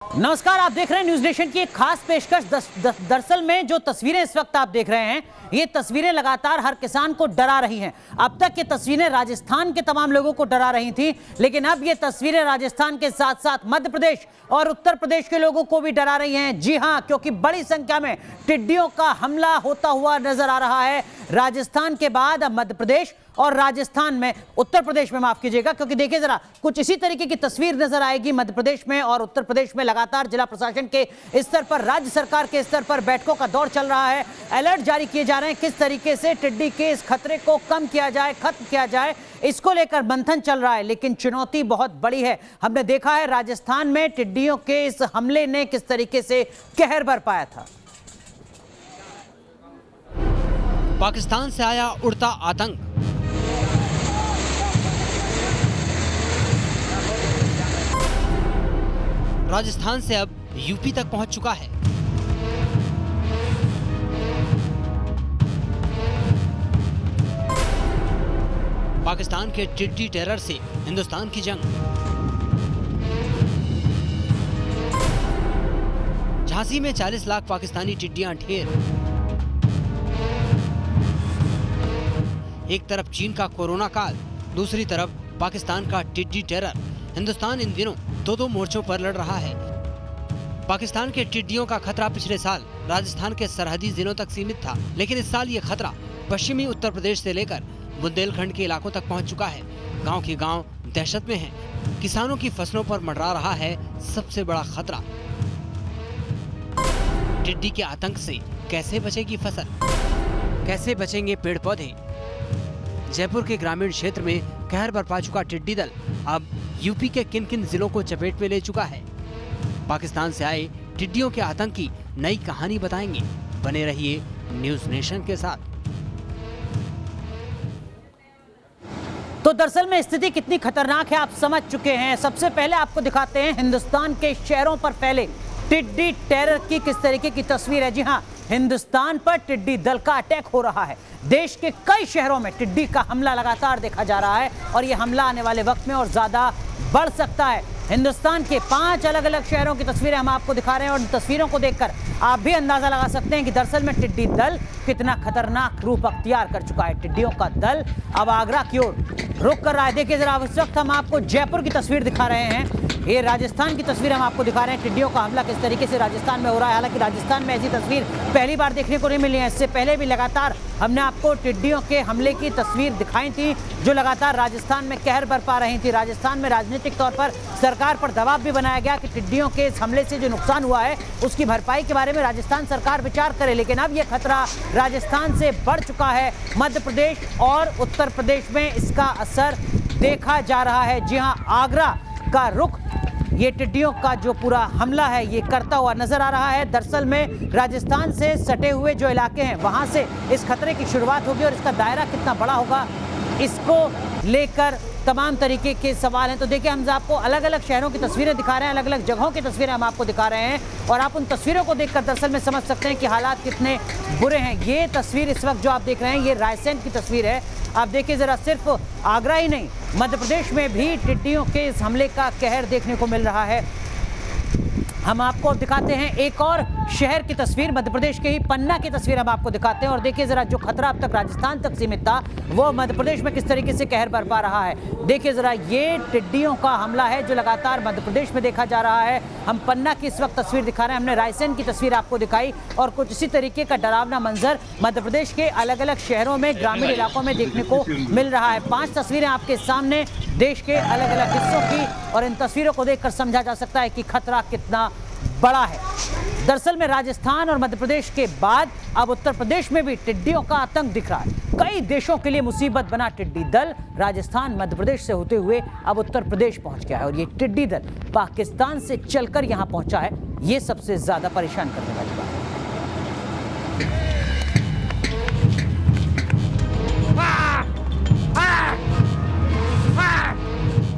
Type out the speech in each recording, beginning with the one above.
नमस्कार, आप देख रहे हैं न्यूज नेशन की एक खास पेशकश। दरअसल में जो तस्वीरें इस वक्त आप देख रहे हैं, ये तस्वीरें लगातार हर किसान को डरा रही हैं। अब तक ये तस्वीरें राजस्थान के तमाम लोगों को डरा रही थी, लेकिन अब ये तस्वीरें राजस्थान के साथ साथ मध्य प्रदेश और उत्तर प्रदेश के लोगों को भी डरा रही हैं। जी हां, क्योंकि बड़ी संख्या में टिड्डियों का हमला होता हुआ नजर आ रहा है। राजस्थान के बाद अब मध्य प्रदेश और राजस्थान में, उत्तर प्रदेश में माफ कीजिएगा, क्योंकि देखिए जरा कुछ इसी तरीके की तस्वीर नजर आएगी। मध्य प्रदेश में और उत्तर प्रदेश में लगातार जिला प्रशासन के स्तर पर, राज्य सरकार के स्तर पर बैठकों का दौर चल रहा है। अलर्ट जारी किए जा रहे हैं किस तरीके से टिड्डी के इस खतरे को कम किया जाए, खत्म किया जाए, इसको लेकर मंथन चल रहा है। लेकिन चुनौती बहुत बड़ी है। हमने देखा है राजस्थान में टिड्डियों के इस हमले ने किस तरीके से कहर बरपाया था। पाकिस्तान से आया उड़ता आतंक। राजस्थान से अब यूपी तक पहुंच चुका है। पाकिस्तान के टिड्डी टेरर से हिंदुस्तान की जंग। झांसी में 40 लाख पाकिस्तानी टिड्डियां ढेर। एक तरफ चीन का कोरोना काल, दूसरी तरफ पाकिस्तान का टिड्डी टेरर। हिंदुस्तान इन दिनों दो मोर्चों पर लड़ रहा है। पाकिस्तान के टिड्डियों का खतरा पिछले साल राजस्थान के सरहदी जिलों तक सीमित था, लेकिन इस साल ये खतरा पश्चिमी उत्तर प्रदेश से लेकर बुंदेलखंड के इलाकों तक पहुंच चुका है। गांव के गांव दहशत में हैं। किसानों की फसलों पर मंडरा रहा है सबसे बड़ा खतरा। टिड्डी के आतंक से कैसे बचेगी फसल, कैसे बचेंगे पेड़ पौधे? जयपुर के ग्रामीण क्षेत्र में कहर बरपा चुका टिड्डी दल अब यूपी के किन किन जिलों को चपेट में ले चुका है? पाकिस्तान से आए टिड्डियों के आतंक की नई कहानी बताएंगे। बने रहिए न्यूज नेशन के साथ। तो दरअसल में स्थिति कितनी खतरनाक है आप समझ चुके हैं। सबसे पहले आपको दिखाते हैं हिंदुस्तान के शहरों पर फैले टिड्डी टेरर की किस तरीके की तस्वीर है। जी हां, हिंदुस्तान पर टिड्डी दल का अटैक हो रहा है। देश के कई शहरों में टिड्डी का हमला लगातार देखा जा रहा है और यह हमला आने वाले वक्त में और ज्यादा बढ़ सकता है। हिंदुस्तान के 5 अलग अलग शहरों की तस्वीरें हम आपको दिखा रहे हैं और इन तस्वीरों को देखकर आप भी अंदाजा लगा सकते हैं कि दरअसल में टिड्डी दल कितना खतरनाक रूप अख्तियार कर चुका है। टिड्डियों का दल अब आगरा की ओर रुख कर रहा है। देखिए जरा, इस वक्त हम आपको जयपुर की तस्वीर दिखा रहे हैं। ये राजस्थान की तस्वीर हम आपको दिखा रहे हैं। टिड्डियों का हमला किस तरीके से राजस्थान में हो रहा है। हालांकि राजस्थान में ऐसी तस्वीर पहली बार देखने को नहीं मिली है। इससे पहले भी लगातार हमने आपको टिड्डियों के हमले की तस्वीर दिखाई थी, जो लगातार राजस्थान में कहर बरपा रही थी। राजस्थान में राजनीतिक तौर पर सरकार पर दबाव भी बनाया गया कि टिड्डियों के इस हमले से जो नुकसान हुआ है उसकी भरपाई के बारे में राजस्थान सरकार विचार करे। लेकिन अब यह खतरा राजस्थान से बढ़ चुका है। मध्य प्रदेश और उत्तर प्रदेश में इसका असर देखा जा रहा है। जी हां, आगरा का रुख ये टिड्डियों का जो पूरा हमला है ये करता हुआ नजर आ रहा है। दरअसल में राजस्थान से सटे हुए जो इलाके हैं वहां से इस खतरे की शुरुआत होगी और इसका दायरा कितना बड़ा होगा, इसको लेकर तमाम तरीके के सवाल हैं। तो देखिए, हम आपको अलग अलग शहरों की तस्वीरें दिखा रहे हैं, अलग अलग जगहों की तस्वीरें हम आपको दिखा रहे हैं और आप उन तस्वीरों को देखकर दरअसल में समझ सकते हैं कि हालात कितने बुरे हैं। ये तस्वीर इस वक्त जो आप देख रहे हैं ये रायसेन की तस्वीर है। आप देखिए जरा, सिर्फ आगरा ही नहीं, मध्य प्रदेश में भी टिड्डियों के इस हमले का कहर देखने को मिल रहा है। हम आपको दिखाते हैं एक और शहर की तस्वीर, मध्य प्रदेश के ही पन्ना की तस्वीर हम आपको दिखाते हैं और देखिए जरा, जो खतरा अब तक राजस्थान तक सीमित था वो मध्य प्रदेश में किस तरीके से कहर बरपा रहा है। देखिए जरा, ये टिड्डियों का हमला है जो लगातार मध्य प्रदेश में देखा जा रहा है। हम पन्ना की इस वक्त तस्वीर दिखा रहे हैं, हमने रायसेन की तस्वीर आपको दिखाई और कुछ इसी तरीके का डरावना मंजर मध्य प्रदेश के अलग अलग शहरों में, ग्रामीण इलाकों में देखने को मिल रहा है। 5 तस्वीरें आपके सामने देश के अलग अलग हिस्सों की, और इन तस्वीरों को देखकर समझा जा सकता है कि खतरा कितना बड़ा है। दरअसल में राजस्थान और मध्य प्रदेश के बाद अब उत्तर प्रदेश में भी टिड्डियों का आतंक दिख रहा है। कई देशों के लिए मुसीबत बना टिड्डी दल राजस्थान मध्य प्रदेश से होते हुए अब उत्तर प्रदेश पहुंच गया है और ये टिड्डी दल पाकिस्तान से चलकर यहां पहुंचा है। ये सबसे ज्यादा परेशान करने वाली बात है।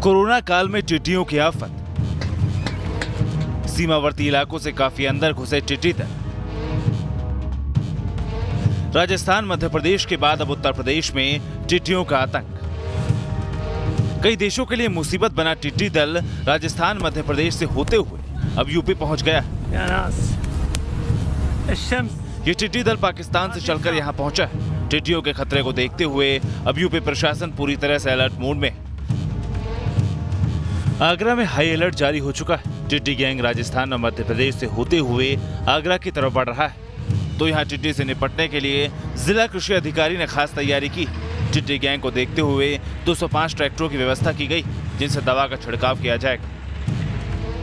कोरोना काल में टिड्डियों की आफत, सीमावर्ती इलाकों से काफी अंदर घुसे टिड्डी दल। राजस्थान मध्य प्रदेश के बाद अब उत्तर प्रदेश में टिड्डियों का आतंक। कई देशों के लिए मुसीबत बना टिड्डी दल राजस्थान मध्य प्रदेश से होते हुए अब यूपी पहुंच गया। ये टिड्डी दल पाकिस्तान से चलकर यहां पहुंचा है। टिड्डियों के खतरे को देखते हुए अब यूपी प्रशासन पूरी तरह से अलर्ट मोड में। आगरा में हाई अलर्ट जारी हो चुका है। टिड्डी गैंग राजस्थान और मध्य प्रदेश से होते हुए आगरा की तरफ बढ़ रहा है, तो यहाँ टिड्डी से निपटने के लिए जिला कृषि अधिकारी ने खास तैयारी की। टिड्डी गैंग को देखते हुए 205 ट्रैक्टरों की व्यवस्था की गई, जिनसे दवा का छिड़काव किया जाएगा।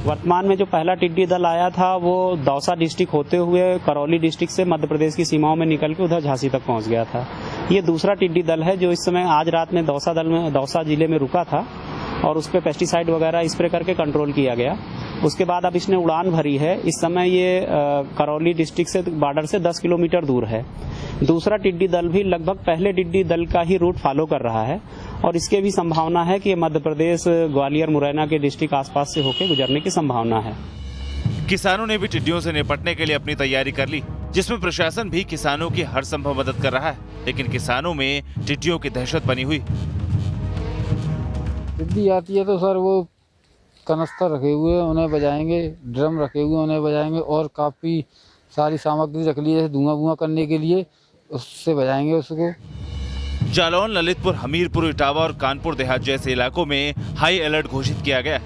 वर्तमान में जो पहला टिड्डी दल आया था वो दौसा डिस्ट्रिक्ट होते हुए करौली डिस्ट्रिक्ट से मध्य प्रदेश की सीमाओं में निकल के उधर झांसी तक पहुंच गया था। ये दूसरा टिड्डी दल है जो इस समय आज रात में दौसा जिले में रुका था और उस पर पेस्टिसाइड वगैरह स्प्रे करके कंट्रोल किया गया। उसके बाद अब इसने उड़ान भरी है। इस समय ये करौली डिस्ट्रिक्ट से बॉर्डर से 10 किलोमीटर दूर है। दूसरा टिड्डी दल भी लगभग पहले टिड्डी दल का ही रूट फॉलो कर रहा है और इसके भी संभावना है कि मध्य प्रदेश ग्वालियर मुरैना के डिस्ट्रिक्ट आसपास से होकर गुजरने की संभावना है। किसानों ने भी टिड्डियों से निपटने के लिए अपनी तैयारी कर ली, जिसमें प्रशासन भी किसानों की हर संभव मदद कर रहा है, लेकिन किसानों में टिड्डियों की दहशत बनी हुई। टिड्डी आती है तो सर वो कनस्तर रखे हुए उन्हें बजाएंगे, ड्रम रखे हुए उन्हें बजाएंगे और काफ़ी सारी सामग्री रख ली जैसे धुआं करने के लिए, उससे बजाएंगे उसको। जालौन, ललितपुर, हमीरपुर, इटावा और कानपुर देहात जैसे इलाकों में हाई अलर्ट घोषित किया गया।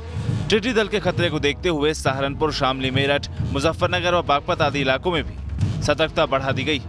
टिड्डी दल के खतरे को देखते हुए सहारनपुर, शामली, मेरठ, मुजफ्फरनगर और बागपत आदि इलाकों में भी सतर्कता बढ़ा दी गई।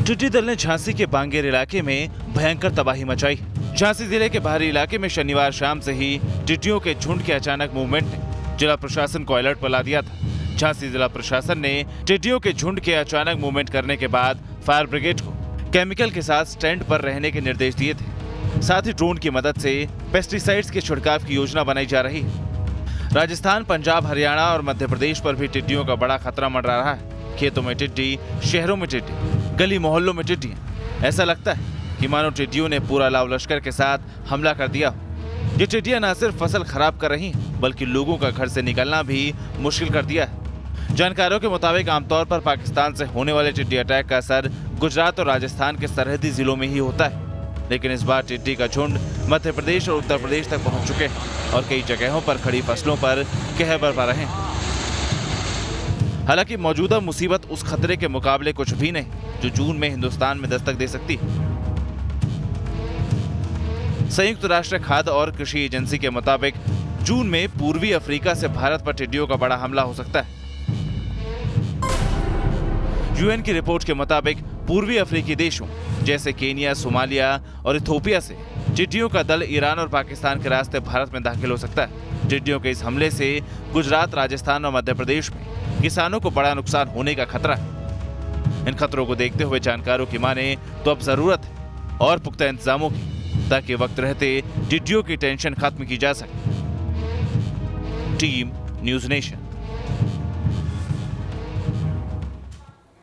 टिड्डी दल ने झांसी के बांगेर इलाके में भयंकर तबाही मचाई। झांसी जिले के बाहरी इलाके में शनिवार शाम से ही टिड्डियों के झुंड के अचानक मूवमेंट ने जिला प्रशासन को अलर्ट पर ला दिया था। झांसी जिला प्रशासन ने टिड्डियों के झुंड के अचानक मूवमेंट करने के बाद फायर ब्रिगेड को केमिकल के साथ स्टैंड पर रहने के निर्देश दिए थे। साथ ही ड्रोन की मदद से पेस्टिसाइड्स के छिड़काव की योजना बनाई जा रही है। राजस्थान, पंजाब, हरियाणा और मध्य प्रदेश पर भी टिड्डियों का बड़ा खतरा मंडरा रहा है। खेतों में टिड्डी, शहरों में टिड्डी, गली मोहल्लों में टिड्डियां। ऐसा लगता है कि मानो टिड्डियों ने पूरा लाव लश्कर के साथ हमला कर दिया। ये टिड्डियां न सिर्फ फसल खराब कर रही हैं, बल्कि लोगों का घर से निकलना भी मुश्किल कर दिया है। जानकारों के मुताबिक आमतौर पर पाकिस्तान से होने वाले टिड्डी अटैक का असर गुजरात और राजस्थान के सरहदी जिलों में ही होता है, लेकिन इस बार टिड्डी का झुंड मध्य प्रदेश और उत्तर प्रदेश तक पहुंच चुके हैं और कई जगहों पर खड़ी फसलों पर कहर बरपा रहे हैं। हालांकि मौजूदा मुसीबत उस खतरे के मुकाबले कुछ भी नहीं जो जून में हिंदुस्तान में दस्तक दे सकती है। संयुक्त राष्ट्र खाद्य और कृषि एजेंसी के मुताबिक जून में पूर्वी अफ्रीका से भारत पर टिड्डियों का बड़ा हमला हो सकता है। यूएन की रिपोर्ट के मुताबिक पूर्वी अफ्रीकी देशों जैसे केनिया, सोमालिया और इथोपिया से टिड्डियों का दल ईरान और पाकिस्तान के रास्ते भारत में दाखिल हो सकता है। टिड्डियों के इस हमले से गुजरात, राजस्थान और मध्य प्रदेश में किसानों को बड़ा नुकसान होने का खतरा है। इन खतरों को देखते हुए जानकारों की माने तो अब जरूरत है और पुख्ता इंतजामों की, ताकि वक्त रहते टिड्डियों की टेंशन खत्म की जा सके। Team news nation.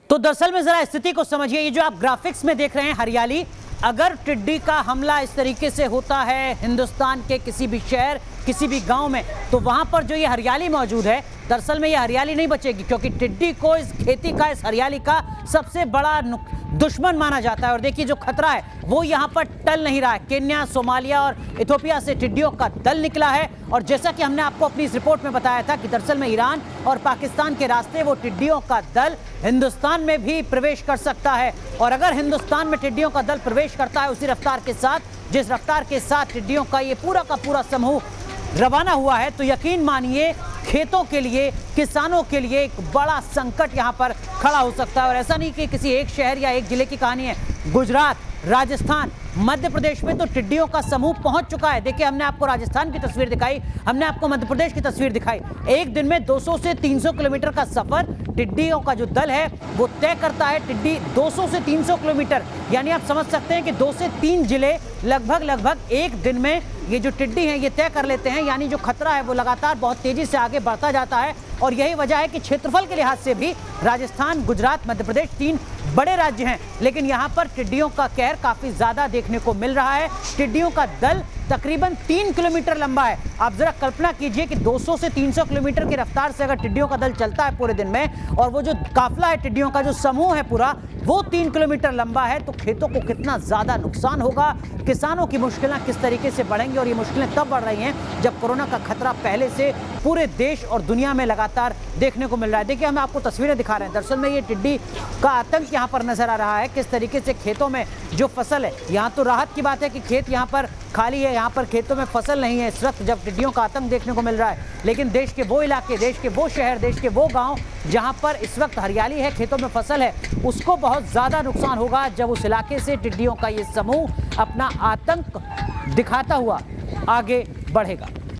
तो दरअसल में जरा स्थिति को समझिए। ये जो आप ग्राफिक्स में देख रहे हैं हरियाली, अगर टिड्डी का हमला इस तरीके से होता है हिंदुस्तान के किसी भी शहर, किसी भी गांव में, तो वहां पर जो ये हरियाली मौजूद है, दरअसल में ये हरियाली नहीं बचेगी, क्योंकि टिड्डी को इस खेती का, इस हरियाली का सबसे बड़ा दुश्मन माना जाता है। और देखिए जो खतरा है वो यहाँ पर टल नहीं रहा है। केन्या, सोमालिया और इथोपिया से टिड्डियों का दल निकला है और जैसा कि हमने आपको अपनी इस रिपोर्ट में बताया था कि दरअसल में ईरान और पाकिस्तान के रास्ते वो टिड्डियों का दल हिंदुस्तान में भी प्रवेश कर सकता है। और अगर हिंदुस्तान में टिड्डियों का दल प्रवेश करता है उसी रफ्तार के साथ जिस रफ्तार के साथ टिड्डियों का ये पूरा का पूरा समूह रवाना हुआ है, तो यकीन मानिए खेतों के लिए, किसानों के लिए एक बड़ा संकट यहां पर खड़ा हो सकता है। और ऐसा नहीं कि किसी एक शहर या एक जिले की कहानी है। गुजरात, राजस्थान, मध्य प्रदेश में तो टिड्डियों का समूह पहुंच चुका है। देखिए हमने आपको राजस्थान की तस्वीर दिखाई, हमने आपको मध्य प्रदेश की तस्वीर दिखाई। एक दिन में 200 से 300 किलोमीटर का सफर टिड्डियों का जो दल है वो तय करता है। टिड्डी 200 से 300 किलोमीटर, यानी आप समझ सकते हैं कि 2 से 3 जिले लगभग एक दिन में ये जो टिड्डी हैं ये तय कर लेते हैं। यानी जो खतरा है वो लगातार बहुत तेजी से आगे बढ़ता जाता है और यही वजह है कि क्षेत्रफल के लिहाज से भी राजस्थान, गुजरात, मध्य प्रदेश 3 बड़े राज्य हैं, लेकिन यहाँ पर टिड्डियों का कहर काफी ज्यादा देखने को मिल रहा है। टिड्डियों का दल तकरीबन 3 किलोमीटर लंबा है। आप जरा कल्पना कीजिए कि 200 से 300 किलोमीटर की रफ्तार से अगर टिड्डियों का दल चलता है पूरे दिन में, और वो जो काफिला है टिड्डियों का, जो समूह है पूरा, वो 3 किलोमीटर लंबा है, तो खेतों को कितना ज्यादा नुकसान होगा, किसानों की मुश्किलें किस तरीके से बढ़ेंगी। और ये मुश्किलें तब बढ़ रही हैं जब कोरोना का खतरा पहले से पूरे देश और दुनिया में लगातार देखने को मिल रहा है। देखिए, हम आपको तस्वीरें दिखा रहे हैं। दरअसल में ये टिड्डी का आतंक यहाँ पर नजर आ रहा है, किस तरीके से खेतों में जो फसल है, यहाँ तो राहत की बात है कि खेत यहाँ पर खाली है, यहाँ पर खेतों में फसल नहीं है इस वक्त जब टिड्डियों का आतंक देखने को मिल रहा है। लेकिन देश के वो इलाके, देश के वो शहर, देश के वो गांव जहां पर इस वक्त हरियाली है, खेतों में फसल है, उसको बहुत ज्यादा नुकसान होगा जब उस इलाके से टिड्डियों का ये समूह अपना आतंक दिखाता हुआ आगे बढ़ेगा।